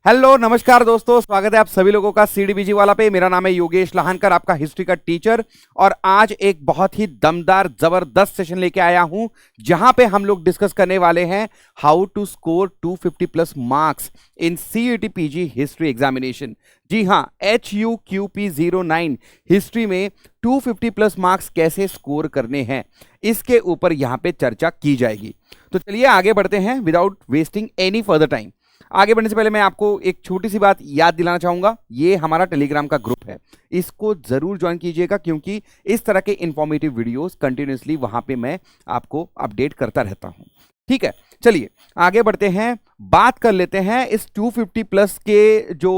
Hello नमस्कार दोस्तों, स्वागत है आप सभी लोगों का सीडीबीजी वाला पे। मेरा नाम है योगेश लाहनकर, आपका हिस्ट्री का टीचर। और आज एक बहुत ही दमदार जबरदस्त सेशन लेके आया हूं, जहां पे हम लोग डिस्कस करने वाले हैं how to score 250 plus marks in CET PG history examination. जी हां, HUQP09 हिस्ट्री में 250 प्लस मार्क्स कैसे स्कोर करने हैं, इसके ऊपर यहां पे चर्चा की जाएगी। तो चलिए आगे बढ़ते हैं without wasting any further time. आगे बढ़ने से पहले मैं आपको एक छोटी सी बात याद दिलाना चाहूंगा। ये हमारा टेलीग्राम का ग्रुप है, इसको जरूर ज्वाइन कीजिएगा, क्योंकि इस तरह के इंफॉर्मेटिव वीडियोस कंटिन्यूअसली वहां पे मैं आपको अपडेट करता रहता हूं। ठीक है, चलिए आगे बढ़ते हैं। बात कर लेते हैं इस 250 प्लस के जो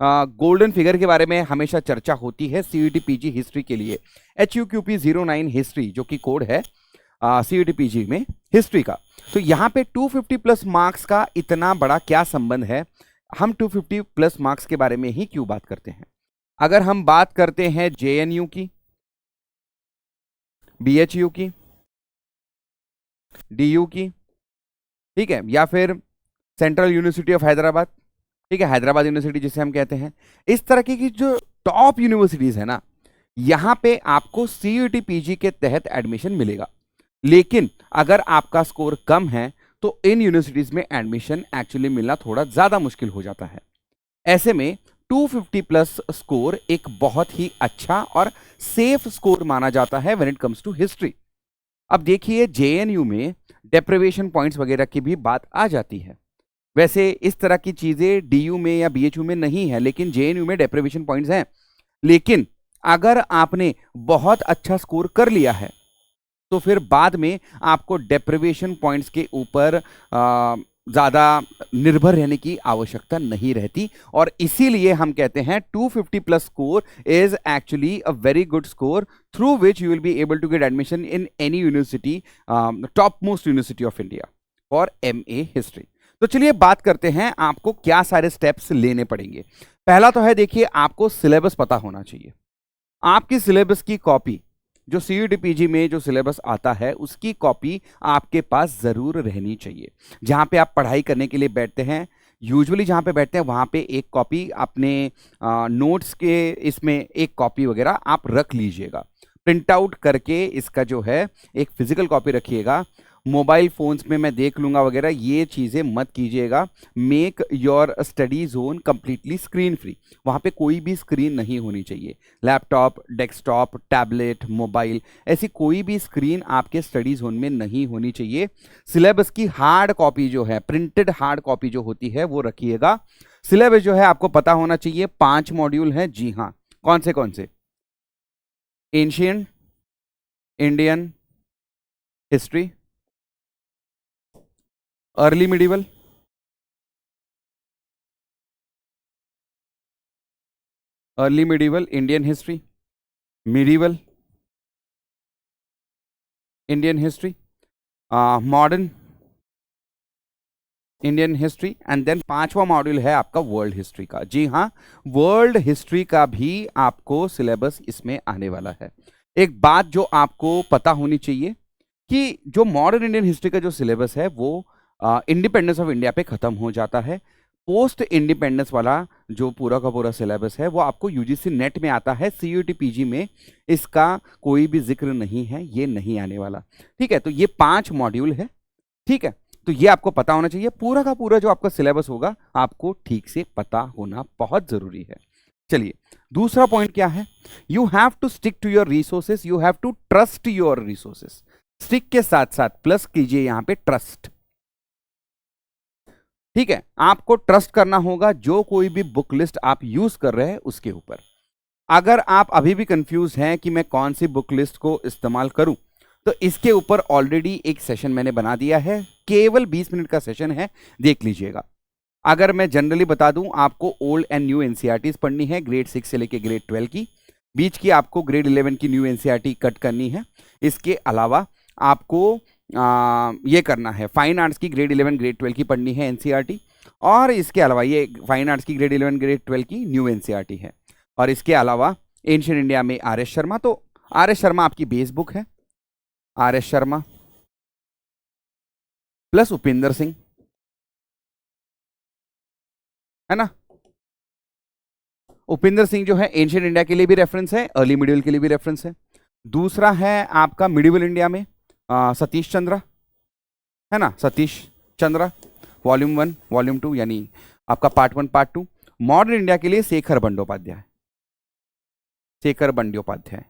गोल्डन फिगर के बारे में हमेशा चर्चा होती है सीईटी पीजी हिस्ट्री के लिए। HUQP09 हिस्ट्री जो कि कोड है सीईटी पीजी में हिस्ट्री का। तो यहां पे 250 प्लस मार्क्स का इतना बड़ा क्या संबंध है? हम 250 प्लस मार्क्स के बारे में ही क्यों बात करते हैं? अगर हम बात करते हैं जेएनयू की, बीएचयू की, डीयू की, ठीक है, या फिर सेंट्रल यूनिवर्सिटी ऑफ हैदराबाद, ठीक है, हैदराबाद यूनिवर्सिटी जिसे हम कहते हैं, इस तरह की जो टॉप यूनिवर्सिटीज है ना, यहां पे आपको सीईटी पीजी के तहत एडमिशन मिलेगा। लेकिन अगर आपका स्कोर कम है तो इन यूनिवर्सिटीज में एडमिशन एक्चुअली मिलना थोड़ा ज्यादा मुश्किल हो जाता है। ऐसे में 250 प्लस स्कोर एक बहुत ही अच्छा और सेफ स्कोर माना जाता है when it comes to history. अब देखिए, जेएनयू में डेप्रिवेशन पॉइंट्स वगैरह की भी बात आ जाती है। वैसे इस तरह की चीजें डीयू में या बीएचयू में नहीं है, लेकिन जेएनयू में डेप्रिवेशन पॉइंट्स हैं। लेकिन अगर आपने बहुत अच्छा स्कोर कर लिया है तो फिर बाद में आपको डेप्रिवेशन पॉइंट्स के ऊपर ज्यादा निर्भर रहने की आवश्यकता नहीं रहती। और इसीलिए हम कहते हैं 250 plus score is actually a very good score through which you will be able to get admission in any university, top most university of India for MA history. तो चलिए बात करते हैं आपको क्या सारे स्टेप्स लेने पड़ेंगे। पहला तो है, देखिए, आपको सिलेबस पता होना चाहिए। आपकी सिलेबस की कॉपी, जो सीईटी पीजी में जो सिलेबस आता है उसकी कॉपी आपके पास जरूर रहनी चाहिए। जहां पे आप पढ़ाई करने के लिए बैठते हैं, यूजुअली जहां पे बैठते हैं वहां पे एक कॉपी अपने नोट्स के इसमें एक कॉपी वगैरह आप रख लीजिएगा। प्रिंट आउट करके इसका जो है एक फिजिकल कॉपी रखिएगा। मोबाइल फोन्स में मैं देख लूंगा वगैरह, ये चीजें मत कीजिएगा। Make your study zone completely screen free. वहां पे कोई भी स्क्रीन नहीं होनी चाहिए। लैपटॉप, डेस्कटॉप, टैबलेट, मोबाइल, ऐसी कोई भी स्क्रीन आपके स्टडी जोन में नहीं होनी चाहिए। सिलेबस की हार्ड कॉपी जो है, प्रिंटेड हार्ड कॉपी जो होती है वो रखिएगा। सिलेबस जो है आपको पता होना चाहिए। 5 मॉड्यूल हैं, जी हाँ। कौन से? Ancient Indian history, early medieval, early medieval Indian history, medieval Indian history, modern Indian history, and then 5वां मॉड्यूल है आपका वर्ल्ड हिस्ट्री का। जी हाँ, वर्ल्ड हिस्ट्री का भी आपको सिलेबस इसमें आने वाला है। एक बात जो आपको पता होनी चाहिए कि जो मॉडर्न इंडियन हिस्ट्री का जो सिलेबस है वो इंडिपेंडेंस ऑफ इंडिया पे खत्म हो जाता है। पोस्ट इंडिपेंडेंस वाला जो पूरा का पूरा सिलेबस है वो आपको यूजीसी नेट में आता है। सीईटी पीजी में इसका कोई भी जिक्र नहीं है, ये नहीं आने वाला। ठीक है, तो ये 5 मॉड्यूल है। ठीक है, तो ये आपको पता होना चाहिए। पूरा का पूरा जो आपका सिलेबस होगा आपको ठीक से पता होना बहुत जरूरी है। चलिए, दूसरा पॉइंट क्या है? You have to stick to your resources, you have to trust your resources. Stick के साथ साथ प्लस कीजिए यहां पे ट्रस्ट। ठीक है, आपको ट्रस्ट करना होगा जो कोई भी बुक लिस्ट आप यूज कर रहे हैं उसके ऊपर। अगर आप अभी भी कंफ्यूज हैं कि मैं कौन सी बुक लिस्ट को इस्तेमाल करूं, तो इसके ऊपर ऑलरेडी एक सेशन मैंने बना दिया है। केवल 20 मिनट का सेशन है, देख लीजिएगा। अगर मैं जनरली बता दूं, आपको ओल्ड एंड न्यू एनसीईआरटीज पढ़नी है, ग्रेड 6 से लेके ग्रेड 12 की। बीच की आपको ग्रेड 11 की न्यू एनसीईआरटी कट करनी है। इसके अलावा आपको ये करना है, फाइन आर्ट्स की ग्रेड 11 ग्रेड 12 की पढ़नी है एनसीईआरटी। और इसके अलावा ये फाइन आर्ट्स की ग्रेड 11 ग्रेड 12 की न्यू एनसीईआरटी है। और इसके अलावा एंशिएंट इंडिया में आर एस शर्मा, तो आर एस शर्मा आपकी बेस बुक है। R S Sharma plus Upinder Singh, है ना। उपिंदर सिंह जो है एंशियंट इंडिया के लिए भी रेफरेंस है, अर्ली मिडिवल के लिए भी रेफरेंस है। दूसरा है आपका मिडिवल इंडिया में सतीश चंद्र, है ना, सतीश चंद्र, वॉल्यूम 1 वॉल्यूम 2 यानी आपका पार्ट 1 पार्ट 2। मॉडर्न इंडिया के लिए शेखर बंदोपाध्याय, शेखर बंदोपाध्याय,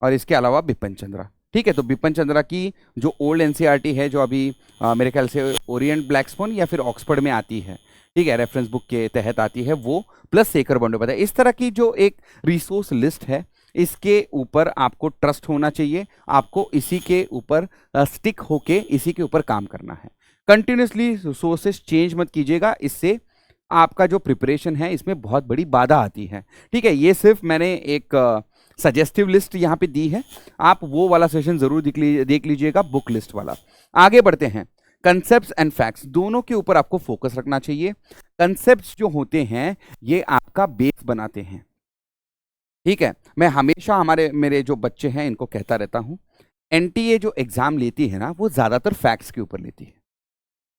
और इसके अलावा बिपिन चंद्रा। ठीक है, तो बिपिन चंद्रा की जो ओल्ड एनसीईआरटी है, जो अभी मेरे ख्याल से ओरिएंट ब्लैक स्पोन या फिर ऑक्सफोर्ड में आती है, ठीक है, रेफरेंस बुक के तहत आती है, वो प्लस शेखर बंदोपाध्याय, इस तरह की जो एक रिसोर्स लिस्ट है, इसके ऊपर आपको ट्रस्ट होना चाहिए, आपको इसी के ऊपर स्टिक होके इसी के ऊपर काम करना है। कंटिन्यूसली सोर्सेस चेंज मत कीजिएगा, इससे आपका जो प्रिपरेशन है इसमें बहुत बड़ी बाधा आती है। ठीक है, ये सिर्फ मैंने एक सजेस्टिव लिस्ट यहाँ पे दी है, आप वो वाला सेशन जरूर देख लीजिएगा, बुक लिस्ट वाला। आगे बढ़ते हैं, कंसेप्ट्स एंड फैक्ट्स दोनों के ऊपर आपको फोकस रखना चाहिए। कंसेप्ट्स जो होते हैं ये आपका बेस बनाते हैं। ठीक है, मैं हमेशा मेरे जो बच्चे हैं इनको कहता रहता हूं, एनटीए जो एग्जाम लेती है ना वो ज्यादातर फैक्ट्स के ऊपर लेती है,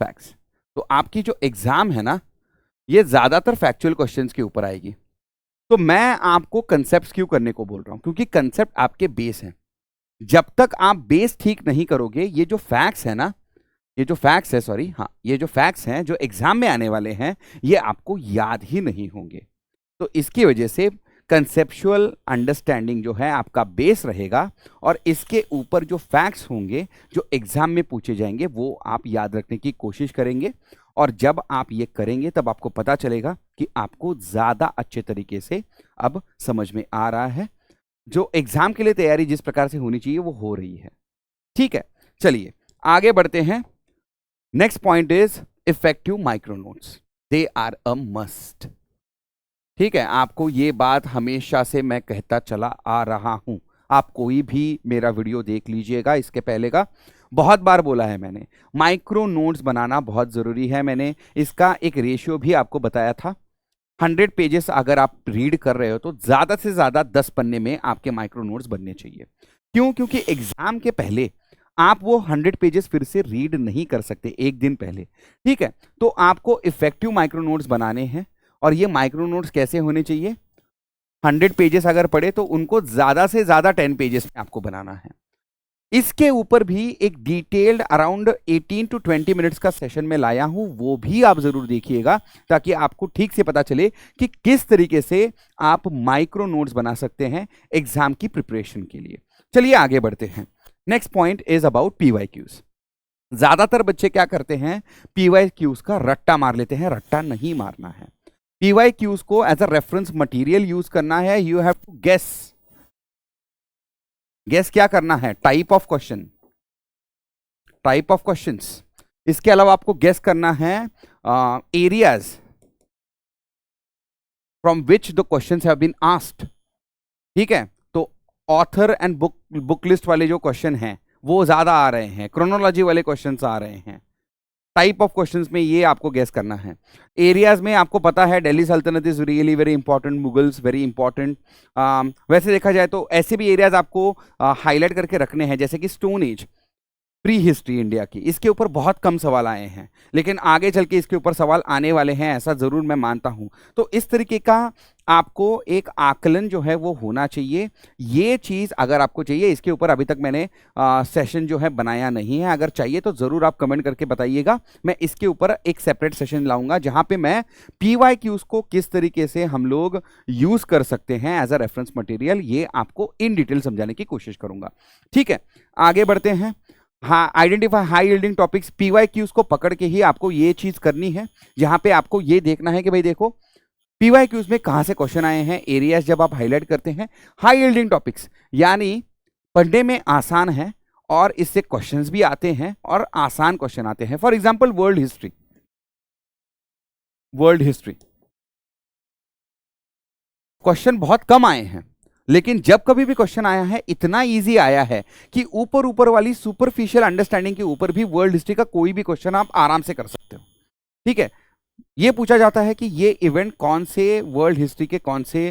फैक्ट्स। तो आपकी जो एग्जाम है ना ये ज्यादातर फैक्चुअल क्वेश्चंस के ऊपर आएगी। तो मैं आपको कंसेप्ट्स क्यों करने को बोल रहा हूं, क्योंकि कंसेप्ट आपके बेस हैं। जब तक आप बेस ठीक नहीं करोगे, ये जो फैक्ट्स है ना, ये जो फैक्ट्स है, सॉरी, हाँ, ये जो फैक्ट्स हैं जो एग्जाम में आने वाले हैं ये आपको याद ही नहीं होंगे। तो इसकी वजह से कंसेप्चुअल अंडरस्टैंडिंग जो है आपका बेस रहेगा, और इसके ऊपर जो फैक्ट्स होंगे जो एग्जाम में पूछे जाएंगे वो आप याद रखने की कोशिश करेंगे। और जब आप ये करेंगे तब आपको पता चलेगा कि आपको ज्यादा अच्छे तरीके से अब समझ में आ रहा है, जो एग्जाम के लिए तैयारी जिस प्रकार से होनी चाहिए वो हो रही है। ठीक है, चलिए आगे बढ़ते हैं। Next point is effective micro notes, they are a must. ठीक है, आपको ये बात हमेशा से मैं कहता चला आ रहा हूं, आप कोई भी मेरा वीडियो देख लीजिएगा, इसके पहले का बहुत बार बोला है मैंने, माइक्रो नोट्स बनाना बहुत जरूरी है। मैंने इसका एक रेशियो भी आपको बताया था, 100 पेजेस अगर आप रीड कर रहे हो तो ज्यादा से ज्यादा 10 पन्ने में आपके माइक्रो नोट्स बनने चाहिए। क्यों? क्योंकि एग्जाम के पहले आप वो 100 पेजेस फिर से रीड नहीं कर सकते एक दिन पहले। ठीक है, तो आपको इफेक्टिव माइक्रो नोट्स बनाने हैं, और ये माइक्रो नोट्स कैसे होने चाहिए, 100 पेजेस अगर पढ़े तो उनको ज्यादा से ज्यादा 10 पेजेस में आपको बनाना है। इसके ऊपर भी एक डिटेल्ड अराउंड 18 to 20 मिनट्स का सेशन में लाया हूं, वो भी आप जरूर देखिएगा, ताकि आपको ठीक से पता चले कि किस तरीके से आप माइक्रो नोट्स बना सकते हैं एग्जाम की प्रिपरेशन के लिए। चलिए आगे बढ़ते हैं। Next point is about PYQs. ज्यादातर बच्चे क्या करते हैं, पीवाईक्यूज का रट्टा मार लेते हैं, रट्टा नहीं मारना है। पीवाईक्यूज को as a reference material use करना है। You have to guess, guess क्या करना है, type of question, type of questions. इसके अलावा आपको गेस करना है areas from which the questions have been asked. ठीक है, तो ऑथर एंड बुक लिस्ट वाले जो क्वेश्चन हैं वो ज्यादा आ रहे हैं, क्रोनोलॉजी वाले क्वेश्चंस आ रहे हैं। टाइप ऑफ क्वेश्चंस में ये आपको गेस करना है। एरियाज में आपको पता है दिल्ली सल्तनत is really very important, Mughals very important. वैसे देखा जाए तो ऐसे भी एरियाज आपको हाईलाइट करके रखने हैं, जैसे कि stone age, pre history India की, इसके ऊपर बहुत कम सवाल आए हैं, लेकिन आगे चल के इसके ऊपर सवाल आने वाले हैं, ऐसा जरूर मैं मानता हूं। तो इस तरीके का आपको एक आकलन जो है वो होना चाहिए। ये चीज अगर आपको चाहिए, इसके ऊपर अभी तक मैंने सेशन जो है बनाया नहीं है, अगर चाहिए तो जरूर आप कमेंट करके बताइएगा, मैं इसके ऊपर एक सेपरेट सेशन लाऊंगा जहां पे मैं पीवाईक्यूज को किस तरीके से हम लोग यूज कर सकते हैं एज अ रेफरेंस मटेरियल, ये आपको इन डिटेल समझाने की कोशिश करूंगा। ठीक है, आगे बढ़ते हैं। हाँ, identify high yielding topics, PYQs को पकड़ के ही आपको ये चीज करनी है, जहां पे आपको ये देखना है कि भाई देखो पीवाईक्यूज में कहां से क्वेश्चन आए हैं। एरियाज जब आप हाईलाइट करते हैं, हाई यील्डिंग टॉपिक्स यानी पढ़ने में आसान है और इससे क्वेश्चंस भी आते हैं और आसान क्वेश्चन आते हैं। For example world history, world history question बहुत कम आए हैं, लेकिन जब कभी भी क्वेश्चन आया है इतना इजी आया है कि ऊपर ऊपर वाली सुपरफिशियल अंडरस्टैंडिंग के ऊपर भी वर्ल्ड हिस्ट्री का कोई भी क्वेश्चन आप आराम से कर सकते हो। ठीक है, ये पूछा जाता है कि ये इवेंट कौन से वर्ल्ड हिस्ट्री के कौन से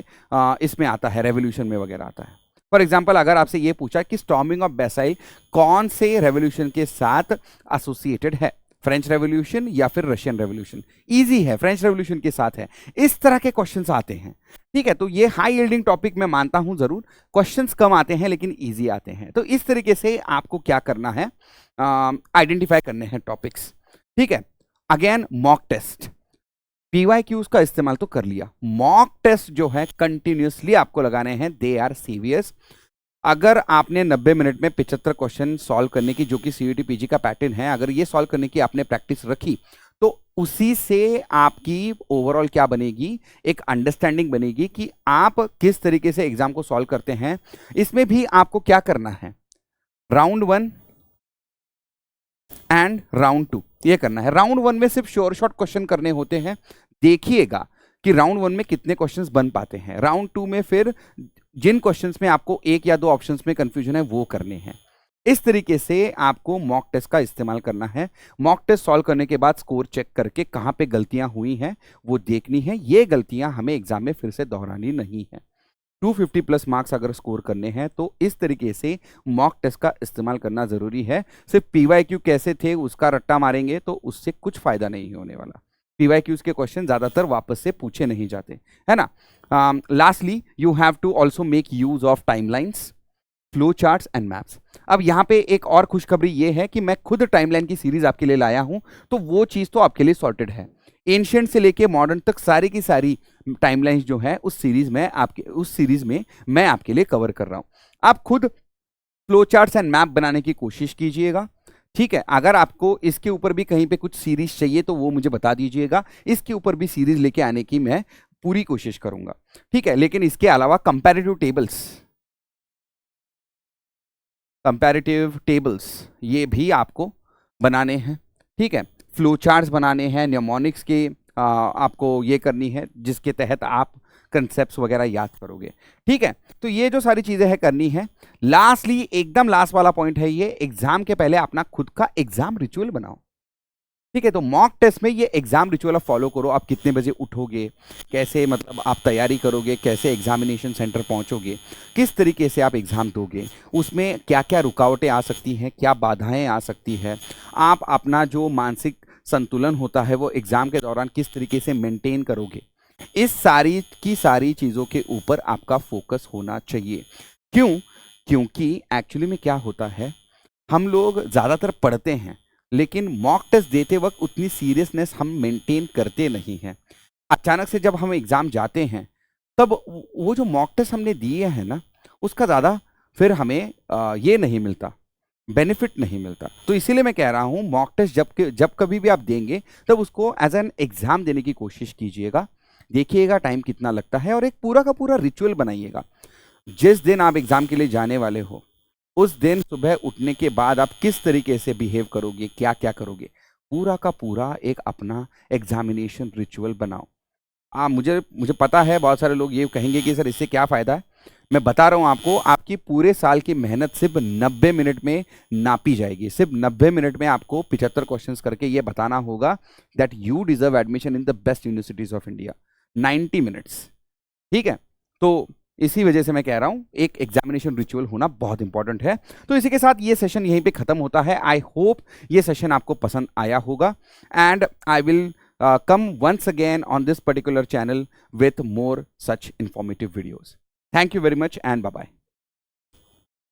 इसमें आता है, रेवोल्यूशन में वगैरह आता है। फॉर एग्जांपल अगर आपसे ये पूछा कि स्टॉर्मिंग ऑफ बेसाइल कौन से रेवोल्यूशन के साथ एसोसिएटेड है, फ्रेंच रेवोल्यूशन या फिर रशियन रेवोल्यूशन। इजी है, फ्रेंच रेवोल्यूशन के साथ है। इस तरह के क्वेश्चंस आते हैं, ठीक है। तो ये हाई यील्डिंग टॉपिक मैं मानता हूं, जरूर क्वेश्चंस कम आते हैं लेकिन इजी आते हैं। तो इस तरीके से आपको क्या करना है, आइडेंटिफाई करने हैं टॉपिक्स, ठीक है। अगेन मॉक टेस्ट, पीवाईक्यूज का इस्तेमाल तो कर लिया, मॉक टेस्ट जो है कंटिन्यूसली आपको लगाने हैं, दे आर सीवियस। अगर आपने 90 मिनट में 75 क्वेश्चन सॉल्व करने की, जो कि सीयूटी पीजी का पैटर्न है, अगर ये सॉल्व करने की आपने प्रैक्टिस रखी तो उसी से आपकी ओवरऑल क्या बनेगी, एक अंडरस्टैंडिंग बनेगी कि आप किस तरीके से एग्जाम को सॉल्व करते हैं। इसमें भी आपको क्या करना है, राउंड 1 एंड राउंड 2 ये करना है। राउंड 1 में सिर्फ श्योर शॉर्ट क्वेश्चन करने होते हैं, देखिएगा कि राउंड 1 में कितने क्वेश्चंस बन पाते हैं। राउंड 2 में फिर जिन क्वेश्चंस में आपको एक या दो ऑप्शंस में कंफ्यूजन है वो करने हैं। इस तरीके से आपको मॉक टेस्ट का इस्तेमाल करना है। मॉक टेस्ट सॉल्व करने के बाद स्कोर चेक करके कहां पे गलतियां हुई हैं वो देखनी है। ये गलतियां हमें एग्जाम में फिर से दोहरानी नहीं है। 250 प्लस मार्क्स अगर स्कोर करने हैं तो इस तरीके से मॉक टेस्ट का इस्तेमाल करना जरूरी है। सिर्फ पीवाईक्यू कैसे थे उसका रट्टा मारेंगे तो उससे कुछ फायदा नहीं होने वाला। पीवाईक्यूज के क्वेश्चन ज्यादातर वापस से पूछे नहीं जाते, है ना। Lastly you have to also make use of timelines, flow charts and maps. अब यहाँ पे एक और खुशखबरी ये है कि मैं खुद टाइमलाइन की सीरीज आपके लिए लाया हूं, तो वो चीज तो आपके लिए सॉर्टेड है। एंशिएंट से लेके मॉडर्न तक सारी की सारी टाइमलाइंस जो है उस सीरीज में मैं आपके लिए कवर कर रहा हूं। आप खुद फ्लो चार्ट्स एंड मैप बनाने की कोशिश कीजिएगा, ठीक है। अगर आपको इसके ऊपर भी कहीं पे कुछ सीरीज चाहिए तो वो मुझे बता दीजिएगा, इसके ऊपर भी सीरीज लेके आने की मैं पूरी कोशिश करूंगा, ठीक है। लेकिन इसके अलावा कंपैरेटिव टेबल्स ये भी आपको बनाने हैं, ठीक है। फ्लो चार्ट्स बनाने हैं, न्यूमोनिक्स के आपको ये करनी है जिसके तहत आप कंसेप्ट्स वगैरह याद करोगे, ठीक है। तो ये जो सारी चीजें हैं करनी है। लास्टली एकदम लास्ट वाला पॉइंट है ये, एग्जाम के पहले अपना खुद का एग्जाम रिचुअल बनाओ, ठीक है। तो मॉक टेस्ट में ये एग्जाम रिचुअल आप फॉलो करो। आप कितने बजे उठोगे, कैसे मतलब आप तैयारी करोगे, कैसे एग्जामिनेशन सेंटर पहुंचोगे, किस तरीके से आप एग्जाम दोगे, उसमें क्या क्या रुकावटें आ सकती हैं, क्या बाधाएं आ सकती है, आप अपना जो मानसिक संतुलन होता है वो एग्जाम के दौरान किस तरीके से मेंटेन करोगे, इस सारी की सारी चीज़ों के ऊपर आपका फोकस होना चाहिए। क्यों? क्योंकि एक्चुअली में क्या होता है, हम लोग ज़्यादातर पढ़ते हैं लेकिन मॉक टेस्ट देते वक्त उतनी सीरियसनेस हम मेंटेन करते नहीं हैं। अचानक से जब हम एग्ज़ाम जाते हैं तब वो जो मॉक टेस्ट हमने दिए हैं ना उसका ज़्यादा फिर हमें ये नहीं मिलता, बेनिफिट नहीं मिलता। तो इसीलिए मैं कह रहा हूँ मॉक टेस्ट जब कभी भी आप देंगे तब उसको एज एन एग्ज़ाम देने की कोशिश कीजिएगा। देखिएगा टाइम कितना लगता है और एक पूरा का पूरा रिचुअल बनाइएगा। जिस दिन आप एग्ज़ाम के लिए जाने वाले हो उस दिन सुबह उठने के बाद आप किस तरीके से बिहेव करोगे, क्या क्या करोगे, पूरा का पूरा एक अपना एग्जामिनेशन रिचुअल बनाओ। मुझे पता है बहुत सारे लोग ये कहेंगे कि सर इससे क्या फ़ायदा है। मैं बता रहा हूँ आपको, आपकी पूरे साल की मेहनत सिर्फ 90 मिनट में नापी जाएगी। सिर्फ 90 मिनट में आपको 75 क्वेश्चंस करके ये बताना होगा that you deserve admission in the best universities of India. 90 minutes, ठीक है। तो इसी वजह से मैं कह रहा हूं एक एग्जामिनेशन रिचुअल होना बहुत इंपॉर्टेंट है। तो इसी के साथ ये सेशन यहीं पे खत्म होता है। आई होप ये सेशन आपको पसंद आया होगा and I will come once again on this particular channel with more such informative videos. Thank you very much and bye bye.